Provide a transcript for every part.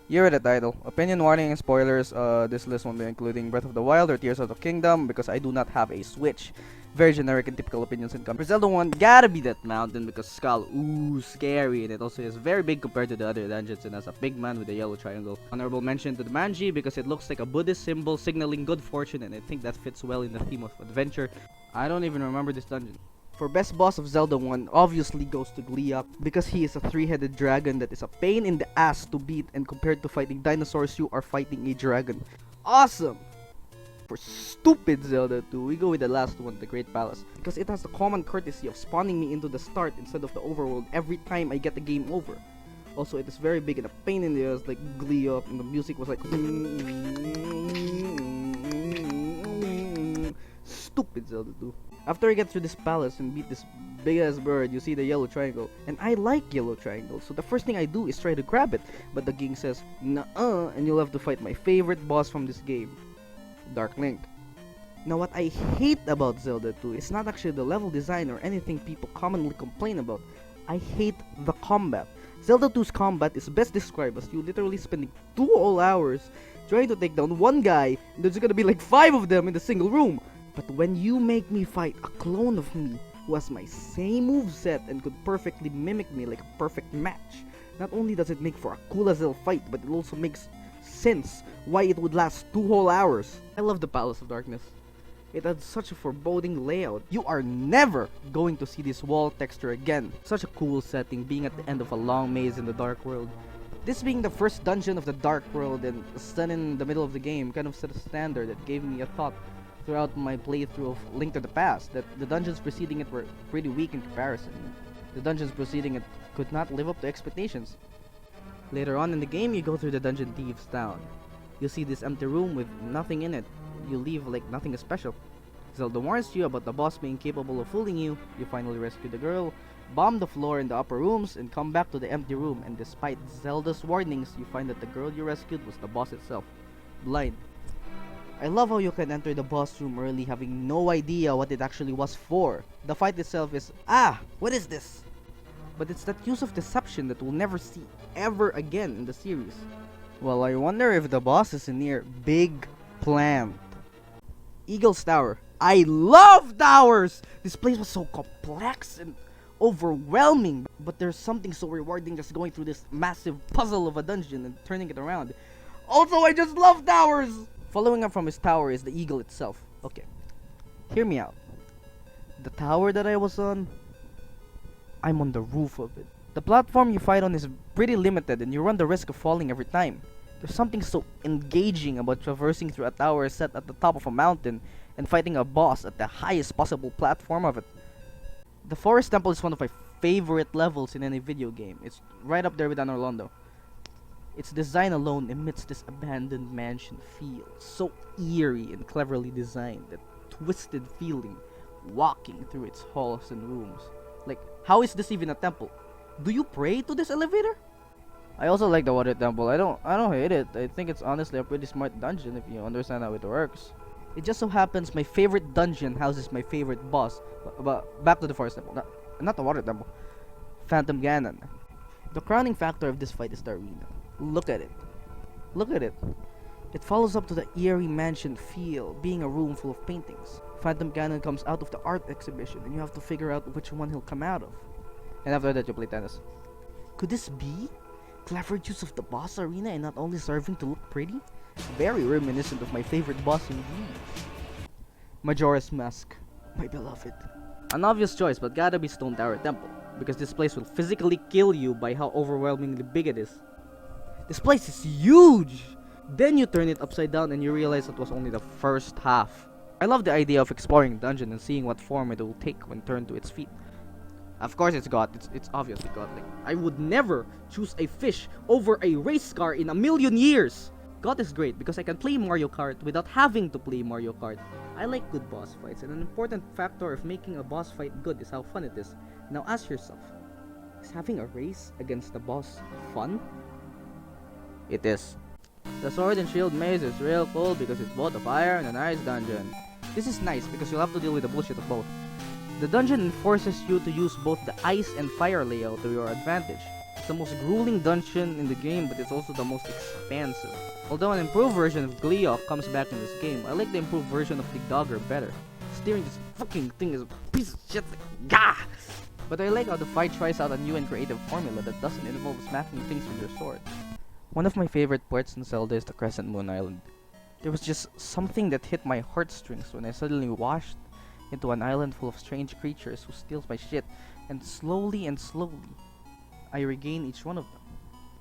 You read the title. Opinion warning and spoilers. This list won't be including Breath of the Wild or Tears of the Kingdom because I do not have a Switch. Very generic and typical opinions and comments. For Zelda 1, gotta be that mountain because Skawo, ooh, scary, and it also is very big compared to the other dungeons and has a big man with a yellow triangle. Honorable mention to the Manji because it looks like a Buddhist symbol signaling good fortune, and I think that fits well in the theme of adventure. I don't even remember this dungeon. For best boss of Zelda 1, obviously goes to Gleeok because he is a three-headed dragon that is a pain in the ass to beat, and compared to fighting dinosaurs, you are fighting a dragon. Awesome! For stupid Zelda 2, we go with the last one, the Great Palace, because it has the common courtesy of spawning me into the start instead of the overworld every time I get the game over. Also, it is very big and a pain in the ass like Gleeok, and the music was like stupid Zelda 2. After I get through this palace and beat this big ass bird, you see the yellow triangle, and I like yellow triangles, so the first thing I do is try to grab it, but the king says, "Nuh-uh," and you'll have to fight my favorite boss from this game, Dark Link. Now what I hate about Zelda 2 is not actually the level design or anything people commonly complain about. I hate the combat. Zelda 2's combat is best described as you literally spending 2 whole hours trying to take down one guy, and there's gonna be like 5 of them in a single room. But when you make me fight a clone of me who has my same moveset and could perfectly mimic me like a perfect match, not only does it make for a cool as hell fight, but it also makes sense why it would last 2 whole hours. I love the Palace of Darkness. It had such a foreboding layout. You are never going to see this wall texture again. Such a cool setting, being at the end of a long maze in the Dark World. This being the first dungeon of the Dark World and set in the middle of the game kind of set a standard that gave me a thought throughout my playthrough of Link to the Past, that the dungeons preceding it were pretty weak in comparison. The dungeons preceding it could not live up to expectations. Later on in the game, you go through the Dungeon Thieves' town. You see this empty room with nothing in it. You leave like nothing is special. Zelda warns you about the boss being capable of fooling you. You finally rescue the girl, bomb the floor in the upper rooms, and come back to the empty room, and despite Zelda's warnings, you find that the girl you rescued was the boss itself, blind. I love how you can enter the boss room early having no idea what it actually was for. The fight itself is, what is this? But it's that use of deception that we'll never see ever again in the series. Well, I wonder if the boss is near Big Plant. Eagle's Tower. I love towers! This place was so complex and overwhelming, but there's something so rewarding just going through this massive puzzle of a dungeon and turning it around. Also, I just love towers! Following up from his tower is the eagle itself. Okay, hear me out. The tower that I was on, I'm on the roof of it. The platform you fight on is pretty limited and you run the risk of falling every time. There's something so engaging about traversing through a tower set at the top of a mountain and fighting a boss at the highest possible platform of it. The Forest Temple is one of my favorite levels in any video game. It's right up there with Anor Londo. Its design alone emits this abandoned mansion feel, so eerie and cleverly designed, that twisted feeling walking through its halls and rooms. Like, how is this even a temple? Do you pray to this elevator? I also like the water temple. I don't hate it. I think it's honestly a pretty smart dungeon if you understand how it works. It just so happens my favorite dungeon houses my favorite boss. But back to the forest temple. Not the water temple. Phantom Ganon. The crowning factor of this fight is the arena. Look at it. Look at it. It follows up to the eerie mansion feel, being a room full of paintings. Phantom Ganon comes out of the art exhibition and you have to figure out which one he'll come out of. And after that you play tennis. Could this be clever use of the boss arena and not only serving to look pretty? Very reminiscent of my favorite boss indeed. Majora's Mask, my beloved. An obvious choice, but gotta be Stone Tower Temple, because this place will physically kill you by how overwhelmingly big it is. This place is huge! Then you turn it upside down and you realize it was only the first half. I love the idea of exploring the dungeon and seeing what form it will take when turned to its feet. Of course it's God, it's obviously godlike. I would never choose a fish over a race car in a million years! God is great because I can play Mario Kart without having to play Mario Kart. I like good boss fights, and an important factor of making a boss fight good is how fun it is. Now ask yourself, is having a race against the boss fun? It is. The Sword and Shield maze is real cool because it's both a fire and an ice dungeon. This is nice because you'll have to deal with the bullshit of both. The dungeon forces you to use both the ice and fire layout to your advantage. the most grueling dungeon in the game, but it's also the most expansive. Although an improved version of Gleeok comes back in this game, I like the improved version of the Dogger better. Steering this fucking thing is a piece of shit, like, gah! But I like how the fight tries out a new and creative formula that doesn't involve smacking things with your sword. One of my favorite parts in Zelda is the Crescent Moon Island. There was just something that hit my heartstrings when I suddenly washed into an island full of strange creatures who steals my shit, and slowly, I regain each one of them.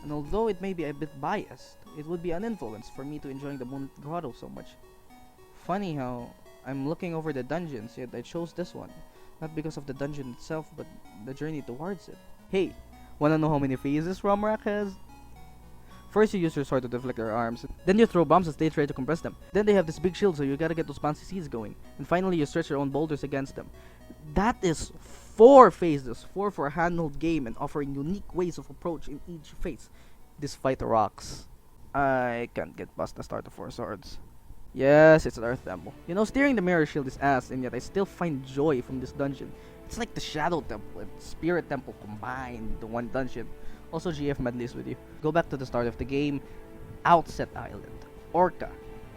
And although it may be a bit biased, it would be an influence for me to enjoying the Moon Grotto so much. Funny how I'm looking over the dungeons, yet I chose this one. Not because of the dungeon itself, but the journey towards it. Hey, wanna know how many phases Romrak has? First you use your sword to deflect their arms, then you throw bombs as they try to compress them. Then they have this big shield, so you gotta get those bouncy seeds going. And finally you stretch your own boulders against them. That is 4 phases, 4 for a handheld game and offering unique ways of approach in each phase. This fight rocks. I can't get past the start of 4 swords. Yes, it's an Earth Temple. You know, steering the Mirror Shield is ass, and yet I still find joy from this dungeon. It's like the Shadow Temple and Spirit Temple combined into one dungeon. Also, GF Medley is with you. Go back to the start of the game. Outset Island. Orca.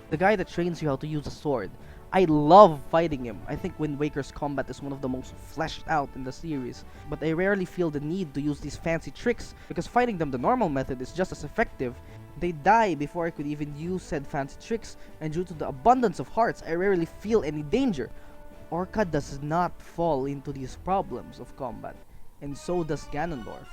The guy that trains you how to use a sword. I love fighting him. I think Wind Waker's combat is one of the most fleshed out in the series. But I rarely feel the need to use these fancy tricks because fighting them the normal method is just as effective. They die before I could even use said fancy tricks, and due to the abundance of hearts, I rarely feel any danger. Orca does not fall into these problems of combat, and so does Ganondorf.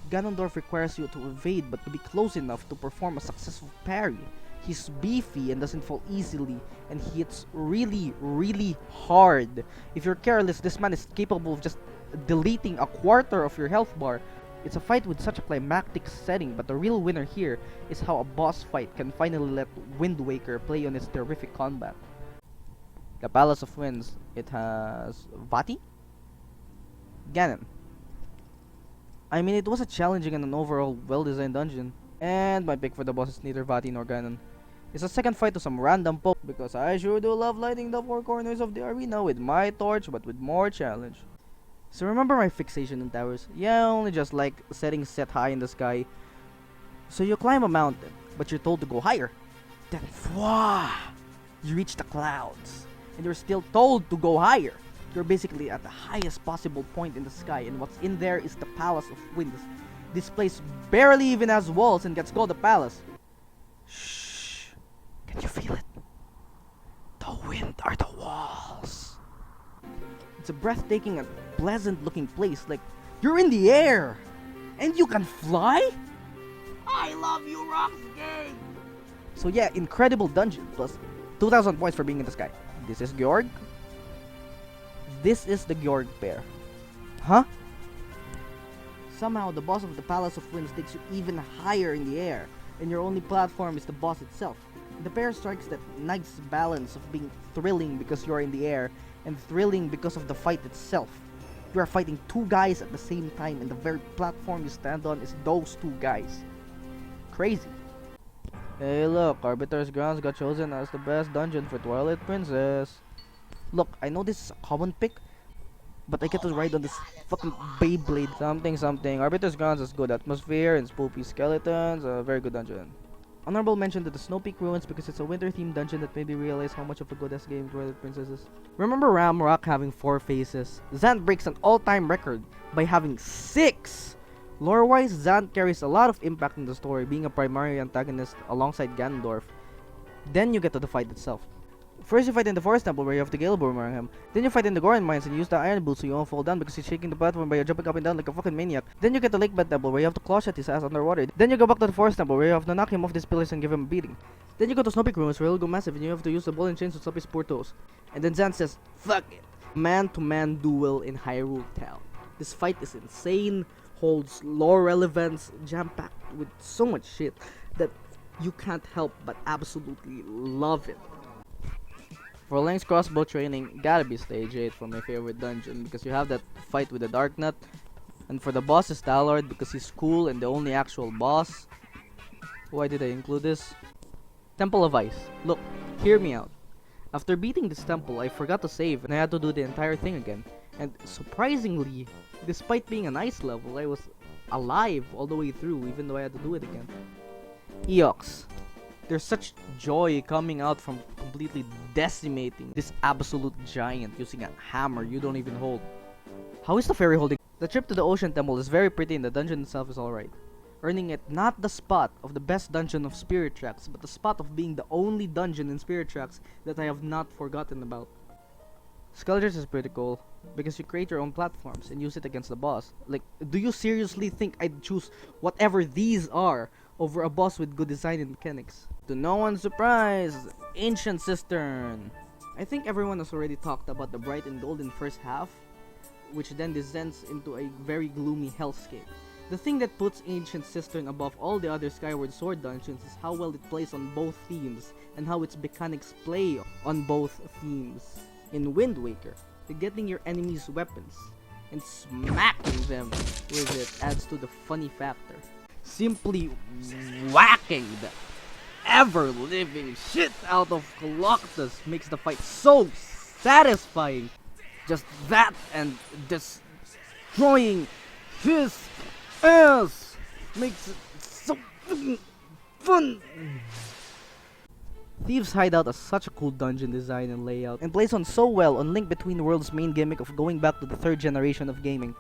Ganondorf requires you to evade but to be close enough to perform a successful parry. He's beefy and doesn't fall easily, and he hits really hard. If you're careless, this man is capable of just deleting a quarter of your health bar. It's a fight with such a climactic setting, but the real winner here is how a boss fight can finally let Wind Waker play on its terrific combat. The Palace of Winds, it has Vati? Ganon. I mean, it was a challenging and an overall well-designed dungeon. And my pick for the boss is neither Vati nor Ganon. It's a second fight to some random poke, because I sure do love lighting the 4 corners of the arena with my torch, but with more challenge. So remember my fixation in towers? Yeah, only just like settings set high in the sky. So you climb a mountain, but you're told to go higher. Then, wah! You reach the clouds, and you're still told to go higher. You're basically at the highest possible point in the sky, and what's in there is the Palace of Winds. This place barely even has walls and gets called a palace. Shh! Can you feel it? The wind are the walls. It's a breathtaking and pleasant looking place, like you're in the air and you can fly? I love you, Rocks Game! So yeah, incredible dungeon, plus 2,000 points for being in the sky. This is Georg. This is the Georg pair. Huh? Somehow the boss of the Palace of Winds takes you even higher in the air, and your only platform is the boss itself. The pair strikes that nice balance of being thrilling because you're in the air, and thrilling because of the fight itself. You are fighting 2 guys at the same time, and the very platform you stand on is those 2 guys. Crazy. Hey look, Arbiter's Grounds got chosen as the best dungeon for Twilight Princess. Look, I know this is a common pick, but I get to ride on this fucking Beyblade. Something. Arbiter's Grounds has good atmosphere and spoopy skeletons. A very good dungeon. Honorable mention to the Snow Peak Ruins because it's a winter-themed dungeon that made me realize how much of a good-ass game Twilight Princess is. Remember Ramrock having 4 phases? Zant breaks an all-time record by having 6! Lore-wise, Zant carries a lot of impact in the story, being a primary antagonist alongside Ganondorf. Then you get to the fight itself. First you fight in the Forest Temple where you have to Gale Boomerang him. Then you fight in the Goron Mines and you use the Iron Boot so you won't fall down because he's shaking the platform by jumping up and down like a fucking maniac. Then you get the Lakebed Temple where you have to claw shot his ass underwater. Then you go back to the Forest Temple where you have to knock him off these pillars and give him a beating. Then you go to Snow Peak Ruins where he'll go massive and you have to use the ball and chains to stop his poor toes. And then Zant says, fuck it. Man-to-man duel in Hyrule Town. This fight is insane, holds lore relevance, jam-packed with so much shit that you can't help but absolutely love it. For Link's crossbow training, gotta be stage 8 for my favorite dungeon because you have that fight with the Dark Nut. And for the boss is Stalord because he's cool and the only actual boss. Why did I include this? Temple of Ice. Look, hear me out. After beating this temple, I forgot to save and I had to do the entire thing again. And surprisingly, despite being an ice level, I was alive all the way through, even though I had to do it again. Eox. There's such joy coming out from completely decimating this absolute giant using a hammer you don't even hold. How is the fairy holding? The trip to the ocean temple is very pretty and the dungeon itself is alright. Earning it not the spot of the best dungeon of Spirit Tracks, but the spot of being the only dungeon in Spirit Tracks that I have not forgotten about. Skeletors is pretty cool, because you create your own platforms and use it against the boss. Like, do you seriously think I'd choose whatever these are over a boss with good design and mechanics? To no one's surprise, Ancient Cistern. I think everyone has already talked about the bright and golden first half, which then descends into a very gloomy hellscape. The thing that puts Ancient Cistern above all the other Skyward Sword dungeons is how well it plays on both themes, and how its mechanics play on both themes. In Wind Waker, getting your enemies' weapons and smacking them with it adds to the funny factor. Simply whacking the ever-living shit out of Colossus makes the fight so satisfying. Just that and destroying his ass makes it so fun. Thieves' Hideout has such a cool dungeon design and layout, and plays on so well on Link Between Worlds' main gimmick of going back to the 3rd generation of gaming.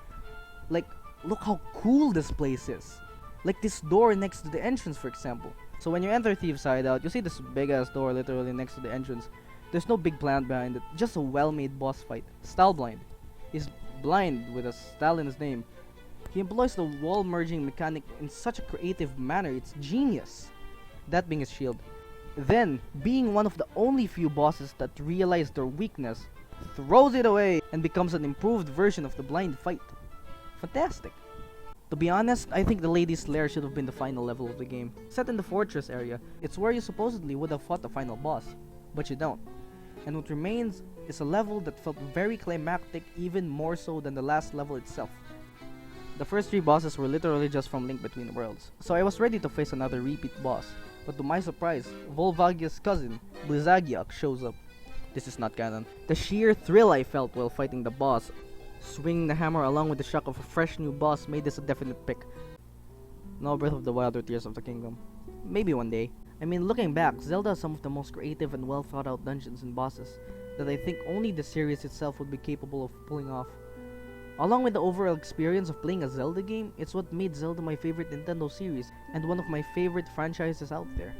Like, look how cool this place is. Like this door next to the entrance, for example. So when you enter Thieves' Hideout, you see this big ass door literally next to the entrance. There's no big plan behind it, just a well-made boss fight. Style blind. He's blind with a style in his name. He employs the wall merging mechanic in such a creative manner, it's genius. That being his shield. Then, being one of the only few bosses that realize their weakness, throws it away and becomes an improved version of the blind fight. Fantastic. To be honest, I think the Lady's Lair should have been the final level of the game. Set in the fortress area, it's where you supposedly would have fought the final boss, but you don't. And what remains is a level that felt very climactic, even more so than the last level itself. The first 3 bosses were literally just from Link Between Worlds, so I was ready to face another repeat boss. But to my surprise, Volvagia's cousin, Blizzagiak, shows up. This is not canon. The sheer thrill I felt while fighting the boss, swinging the hammer along with the shock of a fresh new boss made this a definite pick. No Breath of the Wild or Tears of the Kingdom. Maybe one day. I mean, looking back, Zelda has some of the most creative and well thought out dungeons and bosses that I think only the series itself would be capable of pulling off. Along with the overall experience of playing a Zelda game, it's what made Zelda my favorite Nintendo series and one of my favorite franchises out there.